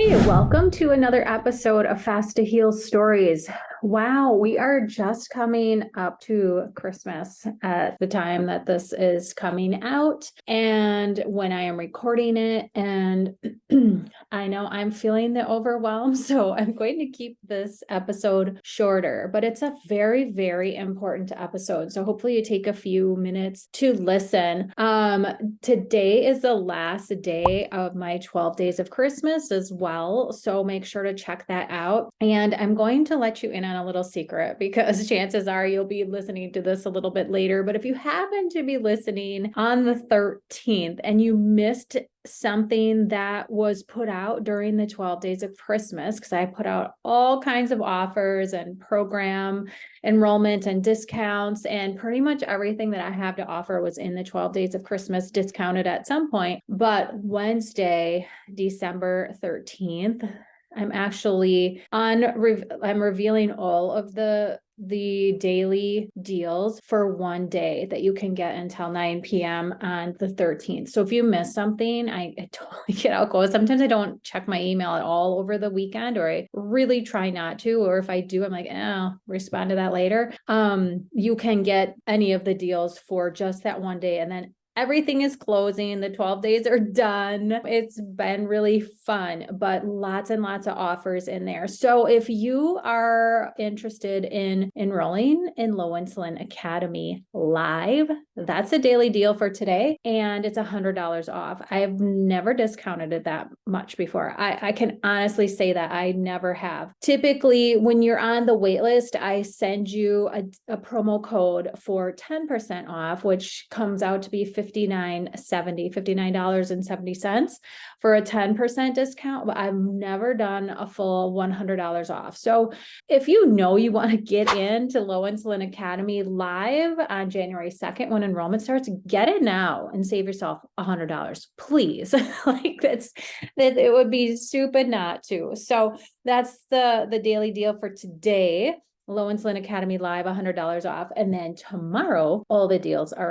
Hey, welcome to another episode of Fast to Heal Stories. Wow, we are just coming up to Christmas at the time that this is coming out and when I am recording it. And I know I'm feeling the overwhelm, so I'm going to keep this episode shorter, but it's a very, very important episode. So hopefully you take a few minutes to listen. Today is the last day of my 12 days of Christmas as well. So make sure to check that out. And I'm going to let you in on a little secret because chances are you'll be listening to this a little bit later. But if you happen to be listening on the 13th and you missed something that was put out during the 12 days of Christmas, because I put out all kinds of offers and program enrollment and discounts, and pretty much everything that I have to offer was in the 12 days of Christmas discounted at some point. But Wednesday, December 13th, I'm revealing all of the daily deals for one day that you can get until 9 p.m. on the 13th. So if you miss something, I totally get out go. Sometimes I don't check my email at all over the weekend, or I really try not to, or if I do, I'm like, respond to that later. You can get any of the deals for just that one day, and then everything is closing. The 12 days are done. It's been really fun, but lots and lots of offers in there. So if you are interested in enrolling in Low Insulin Academy Live, that's a daily deal for today, and it's $100 off. I have never discounted it that much before. I can honestly say that I never have. Typically, when you're on the wait list, I send you a promo code for 10% off, which comes out to be $59.70 for a 10% discount, but I've never done a full $100 off. So if you know you want to get into Low Insulin Academy Live on January 2nd, when enrollment starts, get it now and save yourself $100, please. It would be stupid not to. So that's the daily deal for today. Low Insulin Academy Live, $100 off. And then tomorrow, all the deals are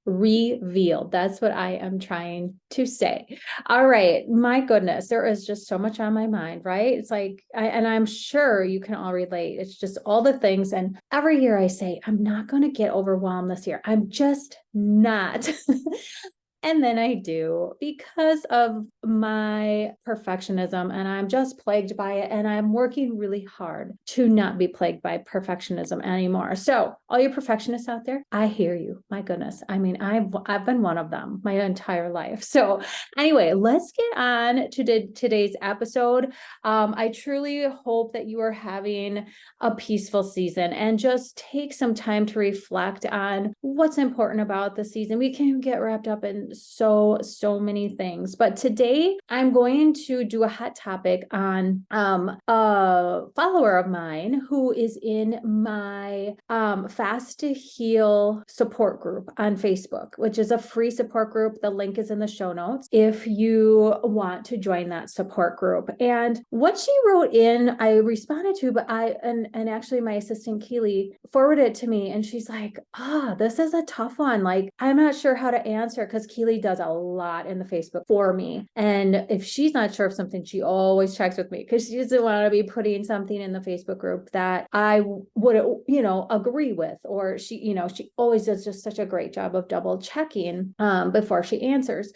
revealed. That's what I am trying to say. All right. My goodness, there is just so much on my mind, right? It's like, and I'm sure you can all relate. It's just all the things. And every year I say, I'm not going to get overwhelmed this year. I'm just not. And then I do because of my perfectionism, and I'm just plagued by it. And I'm working really hard to not be plagued by perfectionism anymore. So all you perfectionists out there, I hear you. My goodness. I mean, I've been one of them my entire life. So anyway, let's get on to today's episode. I truly hope that you are having a peaceful season and just take some time to reflect on what's important about the season. We can get wrapped up in so many things, but today I'm going to do a hot topic on a follower of mine who is in my Fast to Heal support group on Facebook, which is a free support group. The link is in the show notes if you want to join that support group. And what she wrote in, I responded to, but and actually my assistant Keely forwarded it to me, and she's like, this is a tough one. Like, I'm not sure how to answer, because Keely does a lot in the Facebook for me. And if she's not sure of something, she always checks with me, because she doesn't want to be putting something in the Facebook group that I would, agree with, or she always does just such a great job of double checking before she answers.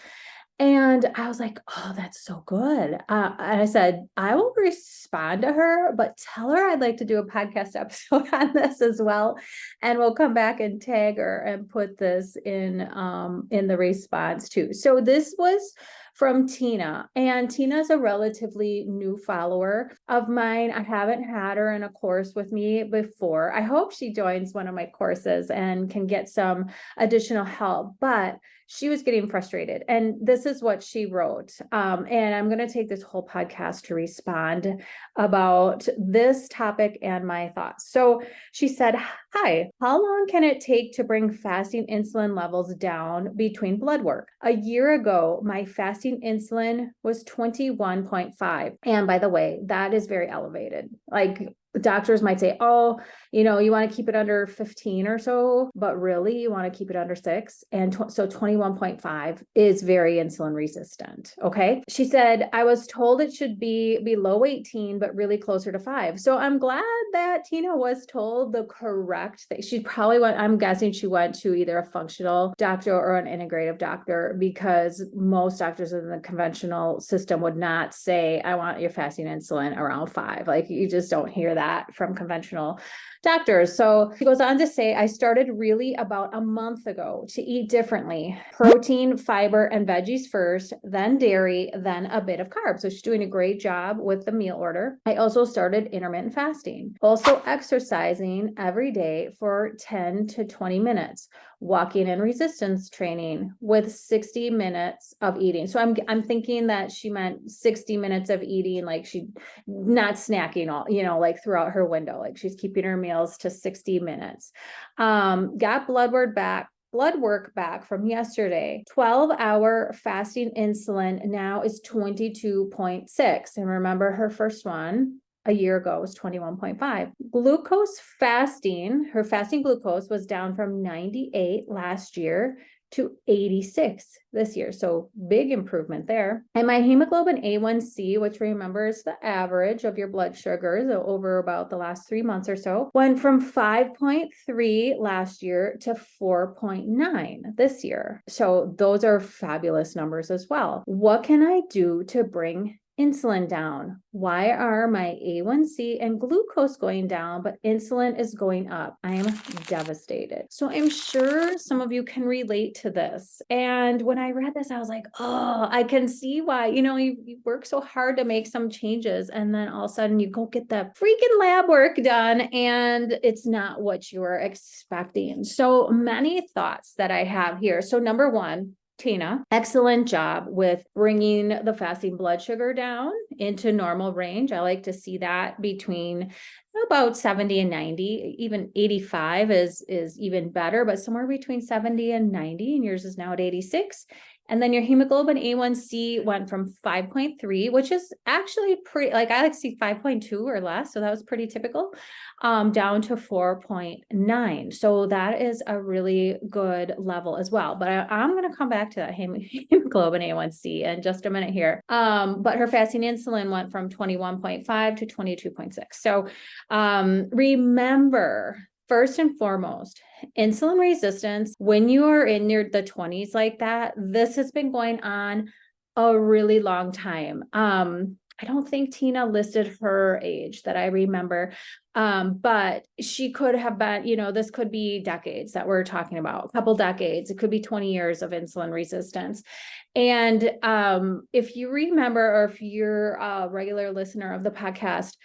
And I was like, that's so good. And I said, I will respond to her, but tell her I'd like to do a podcast episode on this as well. And we'll come back and tag her and put this in the response too. So this was from Tina, and Tina's a relatively new follower of mine. I haven't had her in a course with me before. I hope she joins one of my courses and can get some additional help, but she was getting frustrated. And this is what she wrote. And I'm going to take this whole podcast to respond about this topic and my thoughts. So she said, hi, how long can it take to bring fasting insulin levels down between blood work? A year ago, my fasting insulin was 21.5. And by the way, that is very elevated. Like, doctors might say, oh, you want to keep it under 15 or so, but really you want to keep it under 6. And so 21.5 is very insulin resistant. Okay. She said, I was told it should be below 18, but really closer to 5. So I'm glad that Tina was told the correct thing. She probably went, I'm guessing she went to either a functional doctor or an integrative doctor, because most doctors in the conventional system would not say, I want your fasting insulin around 5. Like, you just don't hear that from conventional doctors. So she goes on to say, I started really about a month ago to eat differently: protein, fiber, and veggies first, then dairy, then a bit of carbs. So she's doing a great job with the meal order. I also started intermittent fasting, also exercising every day for 10 to 20 minutes, walking and resistance training with 60 minutes of eating. So I'm thinking that she meant 60 minutes of eating, like she not snacking all, like throughout her window, like she's keeping her meals to 60 minutes. Got blood work back from yesterday. 12-hour fasting insulin now is 22.6. And remember, her first one a year ago was 21.5. Glucose fasting, her fasting glucose was down from 98 last year to 86 this year. So big improvement there. And my hemoglobin A1C, which remember is the average of your blood sugars over about the last 3 months or so, went from 5.3 last year to 4.9 this year. So those are fabulous numbers as well. What can I do to bring insulin down? Why are my A1C and glucose going down, but insulin is going up? I am devastated. So I'm sure some of you can relate to this. And when I read this, I was like, oh, I can see why, you work so hard to make some changes, and then all of a sudden you go get the freaking lab work done and it's not what you were expecting. So many thoughts that I have here. So number one, Tina, excellent job with bringing the fasting blood sugar down into normal range. I like to see that between about 70 and 90. Even 85 is even better, but somewhere between 70 and 90, and yours is now at 86. And then your hemoglobin A1C went from 5.3, which is actually pretty, like I like to see 5.2 or less. So that was pretty typical, down to 4.9. So that is a really good level as well. But I'm going to come back to that hemoglobin A1C in just a minute here. But her fasting insulin went from 21.5 to 22.6. So remember, first and foremost, insulin resistance, when you are in the 20s like that, this has been going on a really long time. I don't think Tina listed her age that I remember, but she could have been, this could be decades that we're talking about, a couple decades. It could be 20 years of insulin resistance. And if you remember, or if you're a regular listener of the podcast,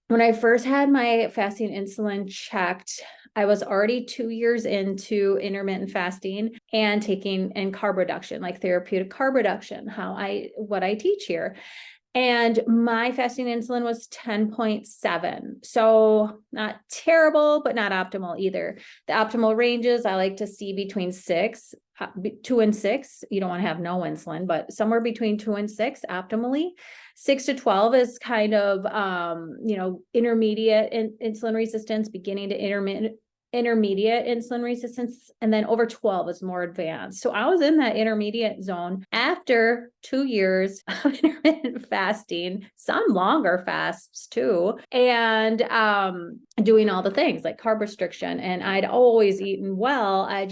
when I first had my fasting insulin checked, I was already 2 years into intermittent fasting and taking carb reduction, like therapeutic carb reduction, what I teach here. And my fasting insulin was 10.7. So not terrible, but not optimal either. The optimal ranges I like to see between 2 and 6. You don't want to have no insulin, but somewhere between 2 and 6 optimally. 6 to 12 is kind of, intermediate insulin resistance, beginning to intermediate insulin resistance, and then over 12 is more advanced. So I was in that intermediate zone after 2 years of intermittent fasting, some longer fasts too, and doing all the things like carb restriction. And I'd always eaten well. I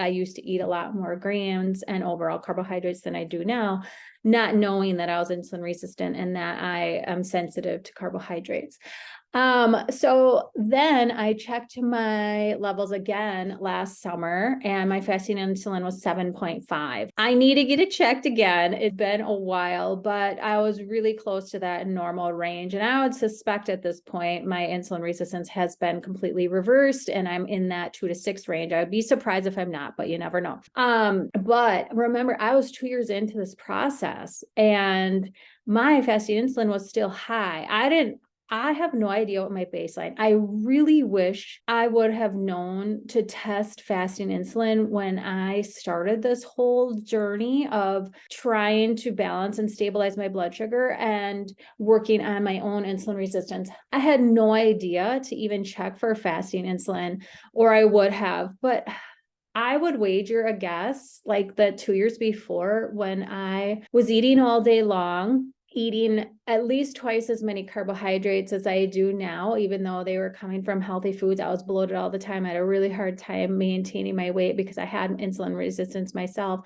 used to eat a lot more grains and overall carbohydrates than I do now, not knowing that I was insulin resistant and that I am sensitive to carbohydrates. So then I checked my levels again last summer, and my fasting insulin was 7.5. I need to get it checked again. It's been a while, but I was really close to that normal range. And I would suspect at this point, my insulin resistance has been completely reversed and I'm in that 2 to 6 range. I would be surprised if I'm not, but you never know. But remember, I was 2 years into this process and my fasting insulin was still high. I have no idea what my baseline. I really wish I would have known to test fasting insulin when I started this whole journey of trying to balance and stabilize my blood sugar and working on my own insulin resistance. I had no idea to even check for fasting insulin, or I would have, but I would wager a guess like the 2 years before, when I was eating all day long, eating at least twice as many carbohydrates as I do now, even though they were coming from healthy foods. I was bloated all the time. I had a really hard time maintaining my weight because I had insulin resistance myself.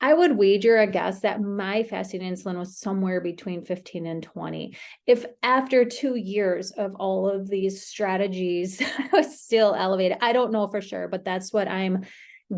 I would wager a guess that my fasting insulin was somewhere between 15 and 20. If after 2 years of all of these strategies, I was still elevated, I don't know for sure, but that's what I'm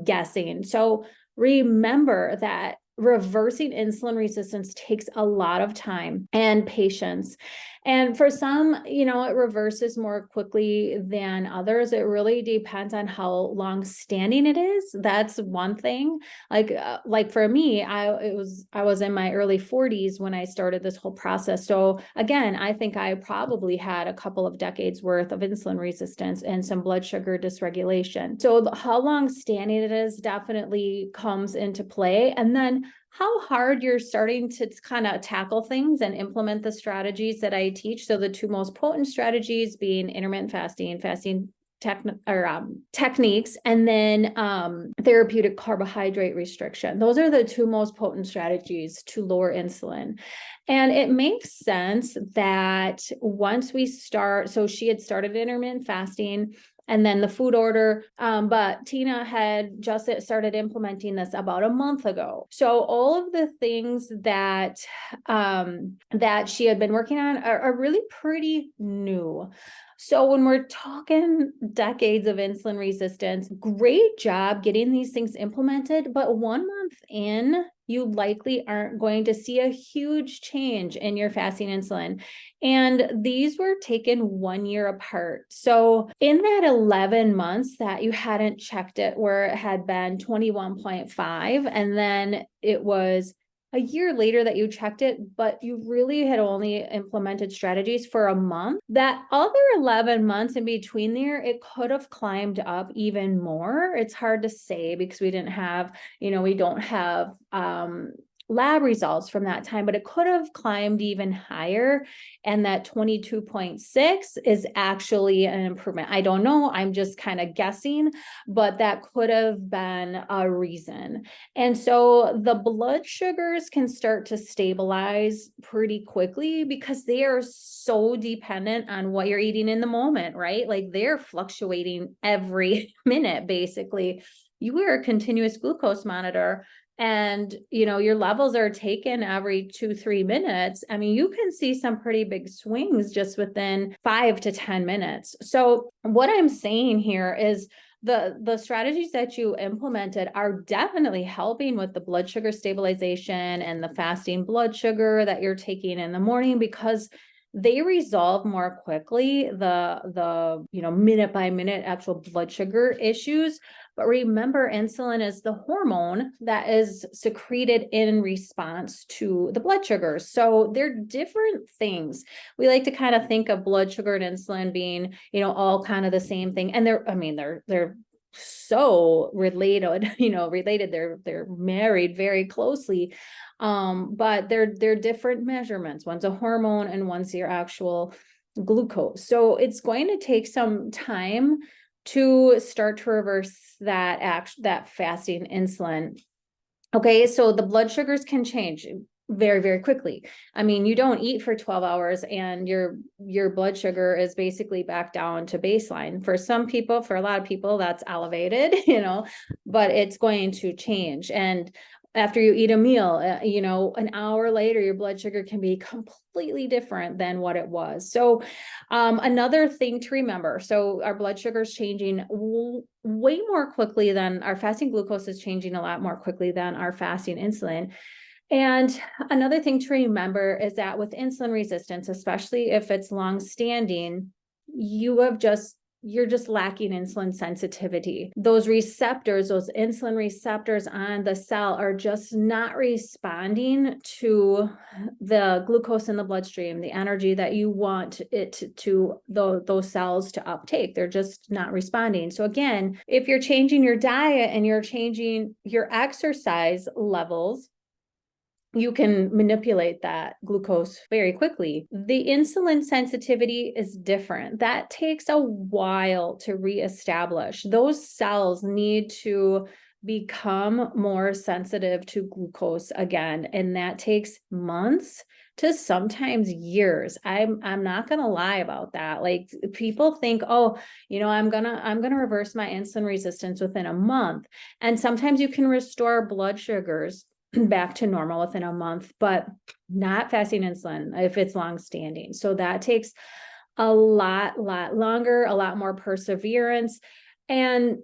guessing. So remember that reversing insulin resistance takes a lot of time and patience. And for some, it reverses more quickly than others. It really depends on how long standing it is. That's one thing. Like for me, I was in my early 40s when I started this whole process. So again, I think I probably had a couple of decades worth of insulin resistance and some blood sugar dysregulation. So how long standing it is definitely comes into play. And then how hard you're starting to kind of tackle things and implement the strategies that I teach. So the two most potent strategies being intermittent fasting techniques, and then therapeutic carbohydrate restriction. Those are the two most potent strategies to lower insulin. And it makes sense that once we start, so she had started intermittent fasting and then the food order. But Tina had just started implementing this about a month ago. So all of the things that she had been working on are really pretty new. So when we're talking decades of insulin resistance, great job getting these things implemented. But 1 month in, you likely aren't going to see a huge change in your fasting insulin. And these were taken 1 year apart. So in that 11 months that you hadn't checked it, where it had been 21.5, and then it was a year later that you checked it, but you really had only implemented strategies for a month, that other 11 months in between there, it could have climbed up even more. It's hard to say because we didn't have, we don't have lab results from that time, but it could have climbed even higher. And that 22.6 is actually an improvement. I don't know. I'm just kind of guessing, but that could have been a reason. And so the blood sugars can start to stabilize pretty quickly because they are so dependent on what you're eating in the moment, right? Like they're fluctuating every minute, basically. You wear a continuous glucose monitor, and your levels are taken every 2-3 minutes. I mean, you can see some pretty big swings just within 5 to 10 minutes. So what I'm saying here is the strategies that you implemented are definitely helping with the blood sugar stabilization and the fasting blood sugar that you're taking in the morning, because they resolve more quickly the minute by minute actual blood sugar issues. But remember, insulin is the hormone that is secreted in response to the blood sugars. So they're different things. We like to kind of think of blood sugar and insulin being, all kind of the same thing. And they're so related, they're married very closely. But they're different measurements. One's a hormone and one's your actual glucose. So it's going to take some time to start to reverse that fasting insulin. Okay, so the blood sugars can change very, very quickly. I mean, you don't eat for 12 hours and your blood sugar is basically back down to baseline. For some people, for a lot of people, that's elevated, but it's going to change. And after you eat a meal, an hour later, your blood sugar can be completely different than what it was. So another thing to remember, so our blood sugar is changing way more quickly than our fasting glucose is changing a lot more quickly than our fasting insulin. And another thing to remember is that with insulin resistance, especially if it's long-standing, you have just you're just lacking insulin sensitivity. Those receptors, those insulin receptors on the cell are just not responding to the glucose in the bloodstream, the energy that you want it to those cells to uptake. They're just not responding. So again, if you're changing your diet and you're changing your exercise levels, you can manipulate that glucose very quickly. The insulin sensitivity is different. That takes a while to reestablish. Those cells need to become more sensitive to glucose again, and that takes months to sometimes years. I'm not going to lie about that. Like, people think, oh, I'm going to reverse my insulin resistance within a month. And sometimes you can restore blood sugars back to normal within a month, but not fasting insulin if it's long-standing. So that takes a lot longer, a lot more perseverance. And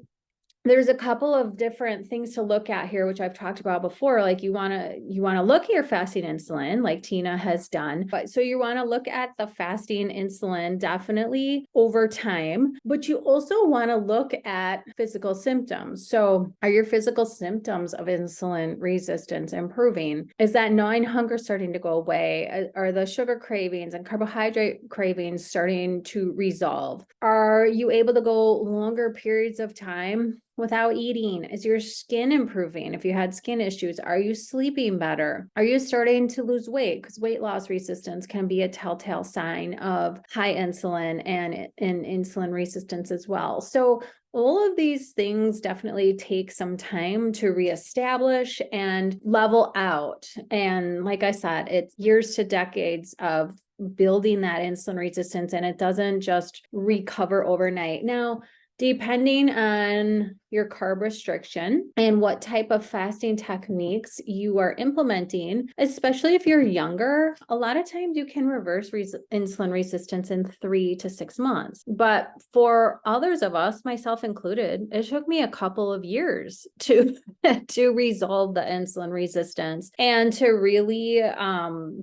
there's a couple of different things to look at here, which I've talked about before. Like, you want to look at your fasting insulin, like Tina has done. But so you want to look at the fasting insulin definitely over time, but you also want to look at physical symptoms. So are your physical symptoms of insulin resistance improving? Is that gnawing hunger starting to go away? Are the sugar cravings and carbohydrate cravings starting to resolve? Are you able to go longer periods of time without eating? Is your skin improving? If you had skin issues, are you sleeping better? Are you starting to lose weight? Because weight loss resistance can be a telltale sign of high insulin and insulin resistance as well. So all of these things definitely take some time to reestablish and level out. And like I said, it's years to decades of building that insulin resistance, and it doesn't just recover overnight. Now, depending on your carb restriction and what type of fasting techniques you are implementing, especially if you're younger, a lot of times you can reverse insulin resistance in 3 to 6 months. But for others of us, myself included, it took me a couple of years to resolve the insulin resistance and to really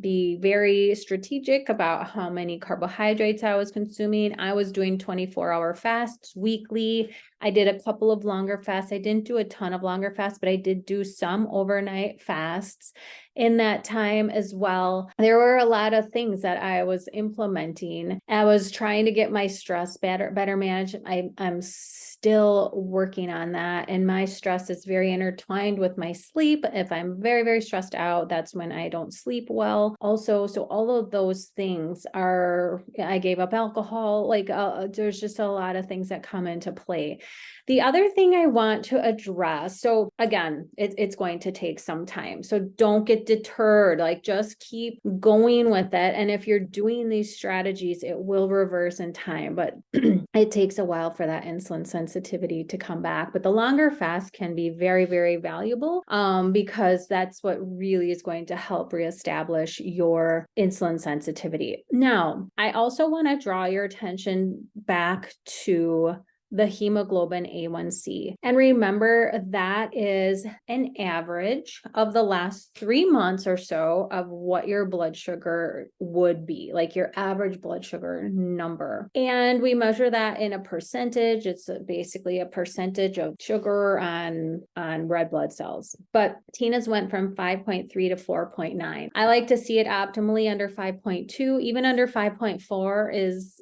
be very strategic about how many carbohydrates I was consuming. I was doing 24-hour fasts weekly. I did a couple of longer fasts. I didn't do a ton of longer fasts, but I did do some overnight fasts in that time as well. There were a lot of things that I was implementing. I was trying to get my stress better managed. I'm still working on that. And my stress is very intertwined with my sleep. If I'm very, very stressed out, that's when I don't sleep well. Also, so all of those things I gave up alcohol. There's just a lot of things that come into play. The other thing I want to address, so again, it's going to take some time. So don't get deterred, just keep going with it. And if you're doing these strategies, it will reverse in time, but it takes a while for that insulin sensitivity to come back. But the longer fast can be very, very valuable because that's what really is going to help reestablish your insulin sensitivity. Now, I also want to draw your attention back to the hemoglobin A1C. And remember, that is an average of the last 3 months or so of what your blood sugar would be, like your average blood sugar number. And we measure that in a percentage. It's basically a percentage of sugar on red blood cells. But Tina's went from 5.3 to 4.9. I like to see it optimally under 5.2, even under 5.4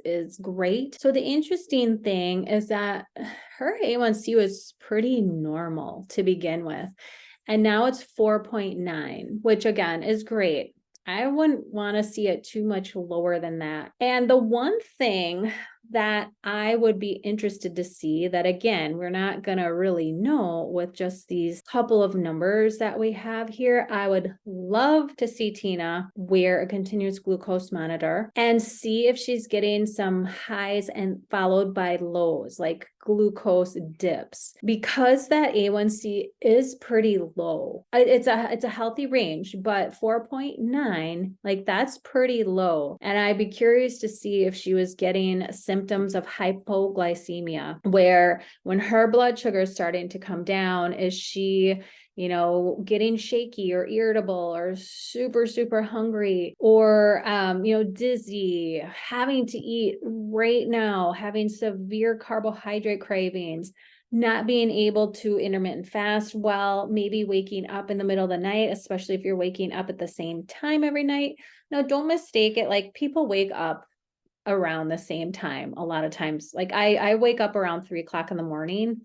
is great. So the interesting thing is that her A1C was pretty normal to begin with. And now it's 4.9, which again is great. I wouldn't want to see it too much lower than that. And the one thing that I would be interested to see, that again, we're not going to really know with just these couple of numbers that we have here. I would love to see Tina wear a continuous glucose monitor and see if she's getting some highs and followed by lows, like glucose dips, because that A1C is pretty low. It's a healthy range, but 4.9, that's pretty low. And I'd be curious to see if she was getting symptoms of hypoglycemia, where when her blood sugar is starting to come down, is she getting shaky or irritable or super, super hungry or, dizzy, having to eat right now, having severe carbohydrate cravings, not being able to intermittent fast well, maybe waking up in the middle of the night, especially if you're waking up at the same time every night. Now, don't mistake it. Like people wake up around the same time a lot of times. Like I wake up around 3 o'clock in the morning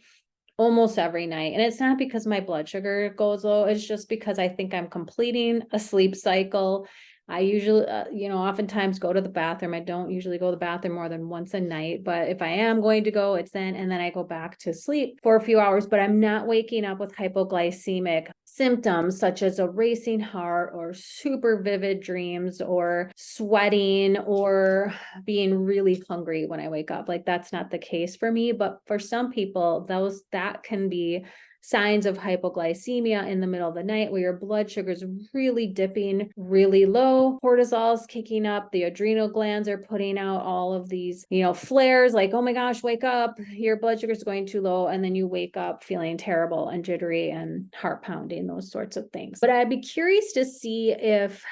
almost every night. And it's not because my blood sugar goes low. It's just because I think I'm completing a sleep cycle. I usually, oftentimes go to the bathroom. I don't usually go to the bathroom more than once a night, but if I am going to go, it's then, and then I go back to sleep for a few hours, but I'm not waking up with hypoglycemic symptoms such as a racing heart or super vivid dreams or sweating or being really hungry when I wake up. Like that's not the case for me, but for some people, that can be signs of hypoglycemia in the middle of the night where your blood sugar is really dipping really low, cortisol is kicking up, the adrenal glands are putting out all of these, flares like, oh my gosh, wake up, your blood sugar is going too low. And then you wake up feeling terrible and jittery and heart pounding, those sorts of things. But I'd be curious to see if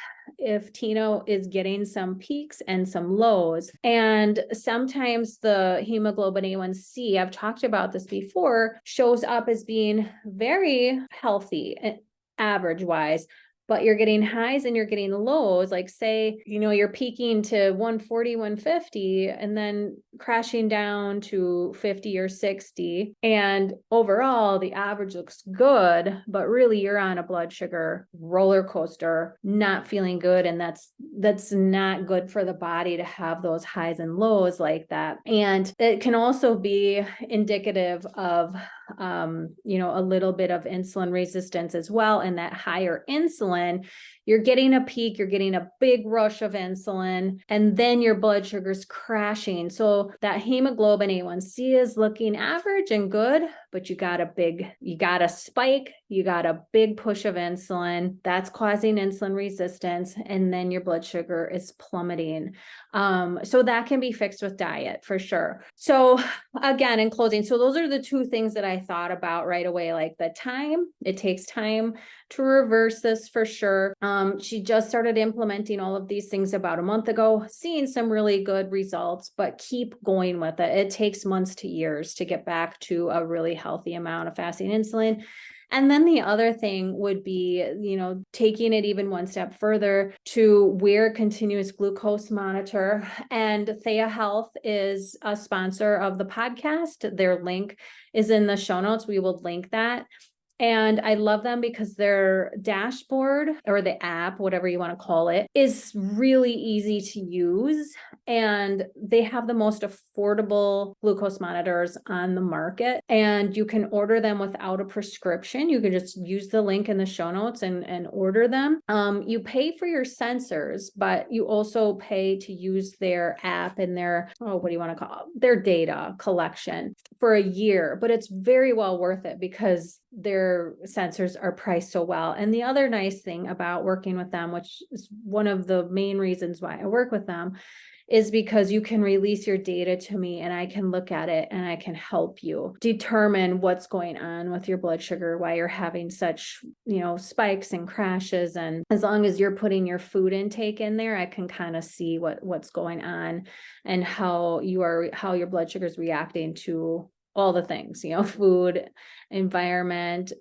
Tino is getting some peaks and some lows. And sometimes the hemoglobin A1C, I've talked about this before, shows up as being very healthy, average wise, but you're getting highs and you're getting lows. Like say, you're peaking to 140, 150, and then crashing down to 50 or 60. And overall, the average looks good, but really you're on a blood sugar roller coaster, not feeling good. And that's not good for the body to have those highs and lows like that. And it can also be indicative of a little bit of insulin resistance as well. And that higher insulin, you're getting a peak, you're getting a big rush of insulin, and then your blood sugar's crashing. So that hemoglobin A1C is looking average and good, but you got a spike, you got a big push of insulin that's causing insulin resistance, and then your blood sugar is plummeting. So that can be fixed with diet for sure. So again, in closing, so those are the two things that I thought about right away, like the time, it takes time to reverse this for sure. She just started implementing all of these things about a month ago, seeing some really good results, but keep going with it. It takes months to years to get back to a really healthy amount of fasting insulin. And then the other thing would be, taking it even one step further to wear a continuous glucose monitor. And Thea Health is a sponsor of the podcast. Their link is in the show notes. We will link that. And I love them because their dashboard or the app, whatever you want to call it, is really easy to use. And they have the most affordable glucose monitors on the market. And you can order them without a prescription. You can just use the link in the show notes and order them. You pay for your sensors, but you also pay to use their app and their, their data collection for a year. But it's very well worth it because their sensors are priced so well. And the other nice thing about working with them, which is one of the main reasons why I work with them, is because you can release your data to me and I can look at it and I can help you determine what's going on with your blood sugar, why you're having such, spikes and crashes. And as long as you're putting your food intake in there, I can kind of see what's going on and how your blood sugar is reacting to all the things, food, environment,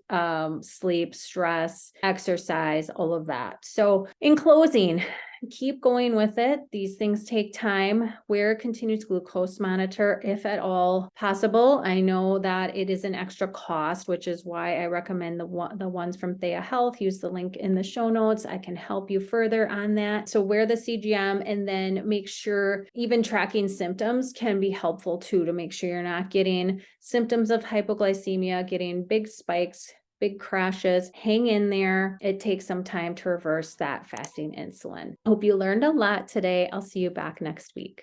sleep, stress, exercise, all of that. So in closing, keep going with it. These things take time. Wear a continuous glucose monitor if at all possible. I know that it is an extra cost, which is why I recommend the ones from Thea Health. Use the link in the show notes. I can help you further on that. So wear the CGM and then make sure even tracking symptoms can be helpful too, to make sure you're not getting symptoms of hypoglycemia, getting big spikes, big crashes. Hang in there. It takes some time to reverse that fasting insulin. Hope you learned a lot today. I'll see you back next week.